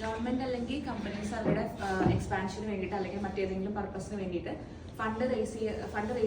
Government അല്ലെങ്കിൽ companies അവരുടെ എക്സ്പാൻഷന് വേണ്ടിയിട്ട് അല്ലെങ്കിൽ മറ്റേതെങ്കിലും പർപ്പസിന് വേണ്ടിയിട്ട് ഫണ്ട് റേസ്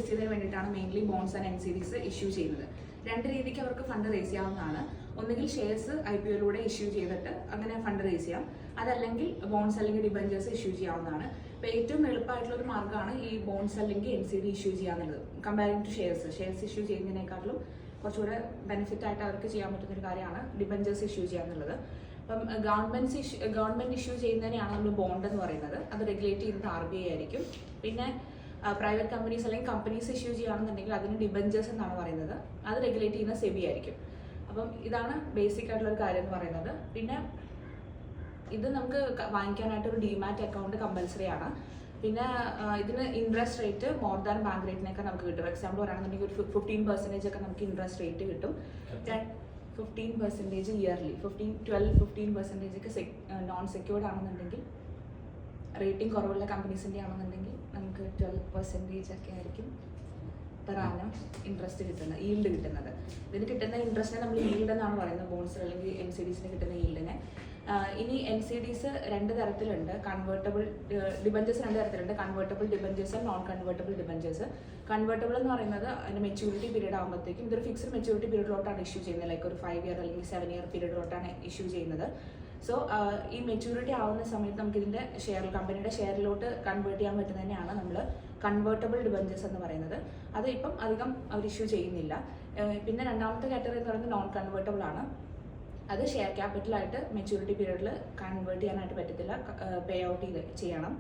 ചെയ്തതിന് വേണ്ടിയിട്ടാണ് mainly bonds and NCDs issue ചെയ്യുന്നത്. രണ്ട് രീതിക്ക് അവർക്ക് ഫണ്ട് റേസ് ചെയ്യാവുന്നതാണ്. ഒന്നുകിൽ ഷെയർസ് IPO-യിലൂടെ ഇഷ്യൂ ചെയ്തിട്ട് അങ്ങനെ ഫണ്ട് റേസ് ചെയ്യാം, അതല്ലെങ്കിൽ ബോൺസ് അല്ലെങ്കിൽ ഡിബഞ്ചേഴ്സ് ഇഷ്യൂ ചെയ്യാവുന്നതാണ്. ഇപ്പോൾ ഏറ്റവും എളുപ്പമായിട്ടുള്ള ഒരു മാർഗ്ഗമാണ് ഈ ബോൺസ് അല്ലെങ്കിൽ NCD ഇഷ്യൂ ചെയ്യാന്നുള്ളത്. കമ്പയറിംഗ് ടു ഷെയർസ് ഇഷ്യൂ ചെയ്യുന്നതിനേക്കാളും കുറച്ചുകൂടെ ബെനിഫിറ്റ് ആയിട്ട് അവർക്ക് ചെയ്യാൻ പറ്റുന്ന ഒരു കാര്യമാണ് ഡിബഞ്ചേഴ്സ് ഇഷ്യൂ ചെയ്യാന്നുള്ളത്. അപ്പം ഗവൺമെന്റ് ഇഷ്യൂ ചെയ്യുന്നതിനെയാണ് നമ്മൾ ബോണ്ട് എന്ന് പറയുന്നത്. അത് റെഗുലേറ്റ് ചെയ്യുന്നത് RBI ആയിരിക്കും. പിന്നെ പ്രൈവറ്റ് കമ്പനീസ് അല്ലെങ്കിൽ കമ്പനീസ് ഇഷ്യൂ ചെയ്യുകയാണെന്നുണ്ടെങ്കിൽ അതിന് ഡിബഞ്ചേഴ്സ് എന്നാണ് പറയുന്നത്. അത് റെഗുലേറ്റ് ചെയ്യുന്ന SEBI ആയിരിക്കും. അപ്പം ഇതാണ് ബേസിക് ആയിട്ടുള്ള ഒരു കാര്യം എന്ന് പറയുന്നത്. പിന്നെ ഇത് നമുക്ക് വാങ്ങിക്കാനായിട്ട് ഒരു ഡിമാറ്റ് അക്കൗണ്ട് കമ്പൽസറി ആണ്. പിന്നെ ഇതിന് interest rate more than bank റേറ്റിനൊക്കെ നമുക്ക് കിട്ടും. എക്സാമ്പിൾ പറയുകയാണെന്നുണ്ടെങ്കിൽ ഒരു 15% ഒക്കെ നമുക്ക് ഇൻട്രസ്റ്റ് റേറ്റ് കിട്ടും. 15% ഇയർലി, 12-15% ഒക്കെ നോൺ സെക്യൂർഡ് ആണെന്നുണ്ടെങ്കിൽ, റേറ്റിംഗ് കുറവുള്ള കമ്പനീസിൻ്റെ ആണെന്നുണ്ടെങ്കിൽ നമുക്ക് 12% ഒക്കെ ആയിരിക്കും പെർ ആനം ഇൻട്രസ്റ്റ് കിട്ടുന്നത്, ഈൽഡ് കിട്ടുന്നത്. ഇതിന് കിട്ടുന്ന ഇൻട്രസ്റ്റിനെ നമ്മൾ ഈൽഡ് എന്നാണ് പറയുന്നത്, ബോൺസ് അല്ലെങ്കിൽ NCDസിന് കിട്ടുന്ന ഈൽഡിനെ. ഇനി NCDs രണ്ട് തരത്തിലുണ്ട്, കൺവേർട്ടബിൾ ഡിബഞ്ചേഴ്സ് രണ്ട് തരത്തിലുണ്ട്, convertible debentures and non convertible debentures. Convertible എന്ന് പറയുന്നത് അതിൻ്റെ മെച്യൂരിറ്റി പീരീഡ് ആകുമ്പോഴത്തേക്കും ഇതൊരു ഫിക്സ്ഡ് മെച്യൂരിറ്റി പീരീഡിലോട്ടാണ് ഇഷ്യൂ ചെയ്യുന്നത്. ലൈക്ക് ഒരു 5 year അല്ലെങ്കിൽ 7 year പീരീഡിലോട്ടാണ് ഇഷ്യൂ ചെയ്യുന്നത്. സോ ഈ മെച്യൂരിറ്റി ആവുന്ന സമയത്ത് നമുക്ക് ഇതിൻ്റെ കമ്പനിയുടെ ഷെയറിലോട്ട് കൺവേർട്ട് ചെയ്യാൻ പറ്റുന്നതന്നെയാണ് നമ്മൾ കൺവേർട്ടബിൾ ഡിബഞ്ചേഴ്സ് എന്ന് പറയുന്നത്. അത് ഇപ്പം അധികം അവർ ഇഷ്യൂ ചെയ്യുന്നില്ല. പിന്നെ രണ്ടാമത്തെ കാറ്റഗറി എന്ന് പറയുന്നത് നോൺ കൺവേർട്ടബിൾ ആണ്. അത് ഷെയർ ക്യാപിറ്റലായിട്ട് മെച്യൂരിറ്റി പീരീഡിൽ കൺവേർട്ട് ചെയ്യാനായിട്ട് പറ്റത്തില്ല, പേ ഔട്ട് ചെയ്യണം.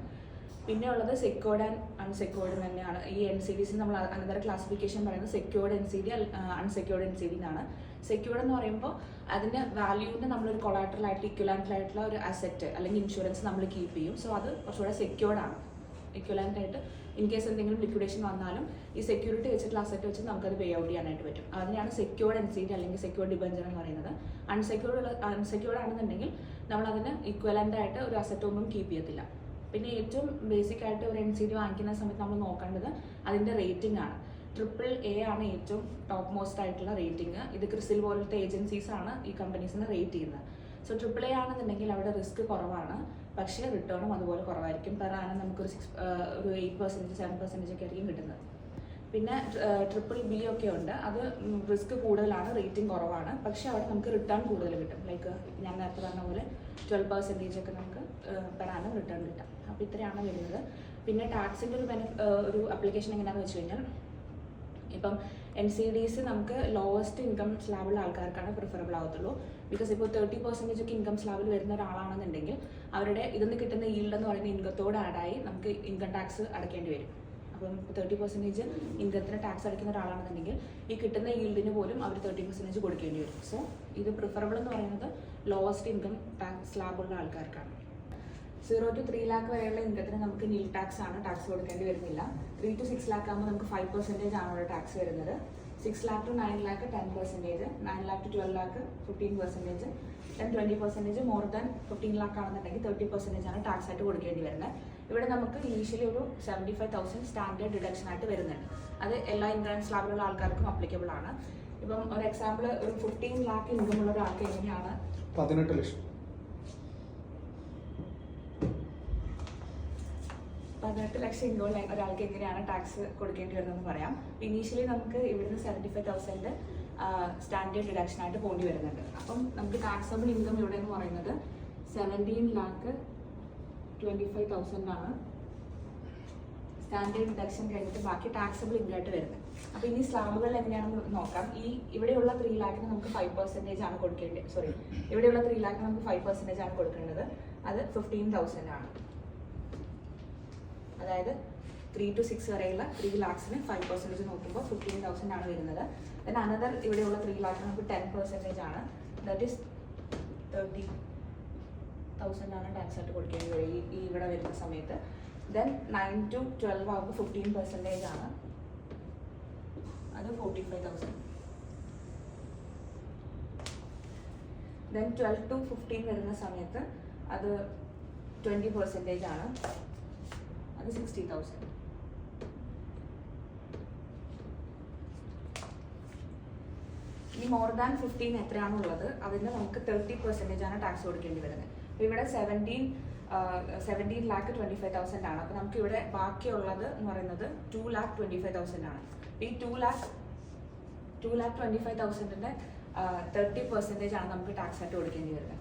പിന്നെ ഉള്ളത് സെക്യൂർഡ് ആൻഡ് അൺസെക്യൂർഡ് തന്നെയാണ്. ഈ NCDs നമ്മൾ അനന്തര ക്ലാസിഫിക്കേഷൻ പറയുന്നത് സെക്യൂർഡ് NCD, അൺസെക്യൂർഡ് NCD എന്നാണ്. സെക്യൂർഡ് എന്ന് പറയുമ്പോൾ അതിൻ്റെ വാല്യൂവിൻ്റെ നമ്മളൊരു കൊളാട്രലായിട്ട് ഇക്വലാൻറ്റിലായിട്ടുള്ള ഒരു അസെറ്റ് അല്ലെങ്കിൽ ഇൻഷുറൻസ് നമ്മൾ കീപ്പ് ചെയ്യും. സോ അത് കുറച്ചുകൂടെ സെക്യൂർഡ് ആണ്. ഇക്വലാൻ്റ് ആയിട്ട് ഇൻ കേസ് എന്തെങ്കിലും ലിക്വിഡേഷൻ വന്നാലും ഈ സെക്യൂരിറ്റി വെച്ചിട്ടുള്ള അസെറ്റ് വെച്ച് നമുക്കത് പേ ഔട്ട് ചെയ്യാനായിട്ട് പറ്റും. അതിനെയാണ് സെക്യൂർഡ് NCD അല്ലെങ്കിൽ സെക്യൂർഡ് ഡിബഞ്ചർ എന്ന് പറയുന്നത്. അൺസെക്യൂർഡ് ആണെന്നുണ്ടെങ്കിൽ നമ്മളതിന് ഇക്വലൻ്റ് ആയിട്ട് ഒരു അസറ്റ് ഒന്നും കീപ്പ് ചെയ്യത്തില്ല. പിന്നെ ഏറ്റവും ബേസിക് ആയിട്ട് ഒരു NCD വാങ്ങിക്കുന്ന സമയത്ത് നമ്മൾ നോക്കേണ്ടത് അതിൻ്റെ റേറ്റിംഗ് ആണ്. AAA ആണ് ഏറ്റവും ടോപ്പ് മോസ്റ്റ് ആയിട്ടുള്ള റേറ്റിംഗ്. ഇത് ക്രിസിൽ പോലത്തെ ഏജൻസീസ് ആണ് ഈ കമ്പനീസിനെ റേറ്റ് ചെയ്യുന്നത്. സോ AAA ആണെന്നുണ്ടെങ്കിൽ അവിടെ റിസ്ക് കുറവാണ്, പക്ഷേ റിട്ടേണും അതുപോലെ കുറവായിരിക്കും. പെർ ആനം നമുക്കൊരു 8% 7% ഒക്കെ ആയിരിക്കും കിട്ടുന്നത്. പിന്നെ BBB ഒക്കെ ഉണ്ട്, അത് റിസ്ക് കൂടുതലാണ്, റേറ്റിംഗ് കുറവാണ്, പക്ഷേ അവിടെ നമുക്ക് റിട്ടേൺ കൂടുതൽ കിട്ടും. ലൈക്ക് ഞാൻ നേരത്തെ പറഞ്ഞ പോലെ 12% ഒക്കെ നമുക്ക് പെർ ആനം റിട്ടേൺ കിട്ടാം. അപ്പോൾ ഇത്രയാണ് വരുന്നത്. പിന്നെ ടാക്സിൻ്റെ ഒരു അപ്ലിക്കേഷൻ എങ്ങനെയാണെന്ന് വെച്ച് കഴിഞ്ഞാൽ, ഇപ്പം NCDs നമുക്ക് ലോവസ്റ്റ് ഇൻകം സ്ലാബുള്ള ആൾക്കാർക്കാണ് പ്രിഫറബിൾ ആവത്തുള്ളൂ. ബിക്കോസ് ഇപ്പോൾ 30% ഒക്കെ ഇൻകം സ്ലാബിൽ വരുന്ന ഒരാളാണെന്നുണ്ടെങ്കിൽ അവരുടെ ഇതിൽ കിട്ടുന്ന ഈൽഡ് എന്ന് പറയുന്ന ഇൻകത്തോട് ആഡായി നമുക്ക് ഇൻകം ടാക്സ് അടയ്ക്കേണ്ടി വരും. അപ്പം 30% ഇൻകത്തിന് ടാക്സ് അടയ്ക്കുന്ന ഒരാളാണെന്നുണ്ടെങ്കിൽ ഈ കിട്ടുന്ന ഈൽഡിന് പോലും അവർ 30% കൊടുക്കേണ്ടി വരും. സോ ഇത് പ്രിഫറബിൾ എന്ന് പറയുന്നത് lowest income tax സ്ലാബുള്ള ആൾക്കാർക്കാണ്. 0 to 3 lakh വരെയുള്ള ഇൻകത്തിന് നമുക്ക് നിൽ ടാക്സ് ആണ്, ടാക്സ് കൊടുക്കേണ്ടി വരുന്നില്ല. 3 to 6 lakh ആകുമ്പോൾ നമുക്ക് 5% ആണ് അവിടെ ടാക്സ് വരുന്നത്. 6 lakh to 9 lakh 10%, 9 lakh to 12 lakh 15%, 20% more than 15 lakh ആണെന്നുണ്ടെങ്കിൽ 30% ആണ് ടാക്സ് ആയിട്ട് കൊടുക്കേണ്ടി വരുന്നത്. ഇവിടെ നമുക്ക് ഇനീഷ്യലി ഒരു 75,000 സ്റ്റാൻഡേർഡ് ഡിഡക്ഷൻ ആയിട്ട് വരുന്നുണ്ട്. അത് എല്ലാ ഇൻകം സ്ലാബിലുള്ള ആൾക്കാർക്കും അപ്ലിക്കബിൾ ആണ്. ഇപ്പം ഒരു എക്സാമ്പിൾ, ഒരു 15 lakh ഇൻകം ഉള്ള ഒരാൾക്ക് എങ്ങനെയാണ് 18 ലക്ഷം 18 ലക്ഷം ഇൻകം ഒരാൾക്ക് എങ്ങനെയാണ് ടാക്സ് കൊടുക്കേണ്ടി വരുന്നതെന്ന് പറയാം. ഇനീഷ്യലി നമുക്ക് ഇവിടുന്ന് 75,000 സ്റ്റാൻഡേർഡ് ഡിഡക്ഷൻ ആയിട്ട് പോകേണ്ടി വരുന്നുണ്ട്. അപ്പം നമുക്ക് ടാക്സബിൾ ഇൻകം ഇവിടെ എന്ന് പറയുന്നത് 17,25,000 ആണ് സ്റ്റാൻഡേർഡ് ഡിഡക്ഷൻ കഴിഞ്ഞിട്ട് ബാക്കി ടാക്സബിൾ ഇൻകം ആയിട്ട് വരുന്നത്. അപ്പോൾ ഇനി സ്ലാബുകൾ എങ്ങനെയാണെന്ന് നോക്കാം. ഇവിടെയുള്ള 3 lakhന് നമുക്ക് 5% ആണ് ഇവിടെയുള്ള 3 lakhന് നമുക്ക് 5% ആണ് കൊടുക്കേണ്ടത്. അത് 15,000 ആണ്. അതായത് 3 to 6 വരെയുള്ള 3 lakhsന് 5% നോക്കുമ്പോൾ 15,000 ആണ് വരുന്നത്. ദെൻ അനദർ ഇവിടെയുള്ള 3 lakhന് നമുക്ക് 10% ആണ്, ദാറ്റ് ഈസ് 30,000 ആണ് ടാക്സ് ആയിട്ട് കൊടുക്കേണ്ടി വരും ഈ ഇവിടെ വരുന്ന സമയത്ത്. ദെൻ 9 to 12 ആകുമ്പോൾ 15% ആണ്, അത് 45,000. ദെൻ 12 to 15 വരുന്ന സമയത്ത് അത് 20% ആണ്, അത് 60,000. ഈ മോർ ദാൻ 15 എത്രയാണുള്ളത് അതിന് നമുക്ക് 30% ആണ് ടാക്സ് കൊടുക്കേണ്ടി വരുന്നത്. ഇവിടെ 17,25,000 ആണ്. അപ്പോൾ നമുക്ക് ഇവിടെ ബാക്കിയുള്ളത് എന്ന് പറയുന്നത് 2,25,000 ആണ്. ഈ 2,25,000-ന്റെ 30% ആണ് നമുക്ക് ടാക്സ് ആയിട്ട് കൊടുക്കേണ്ടി വരുന്നത്.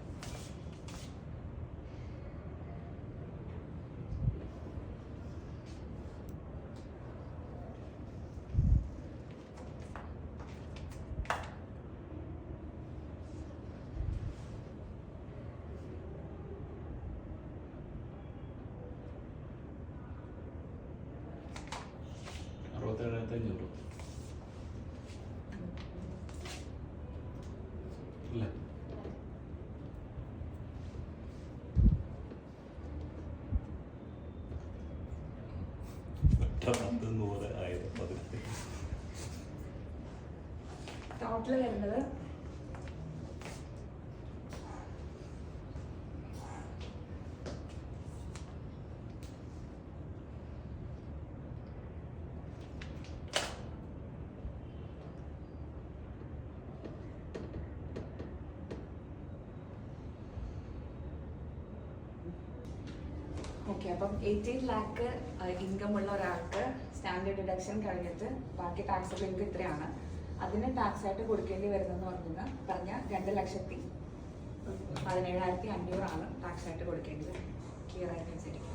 ടോട്ടൽ വരുന്നത് ഓക്കെ. അപ്പം 18 lakh ഇൻകം ഉള്ള ഒരാൾക്ക് സ്റ്റാൻഡേർഡ് ഡിഡക്ഷൻ കഴിഞ്ഞിട്ട് ബാക്കി ടാക്സബിൾ ഇൻകം ഇത്രയാണ്. അതിന് ടാക്സ് ആയിട്ട് കൊടുക്കേണ്ടി വരുന്നതെന്ന് പറഞ്ഞ 2,17,500 ടാക്സ് ആയിട്ട് കൊടുക്കേണ്ടി വരും. ക്ലിയർ ആയിട്ട് വെച്ചിരിക്കും.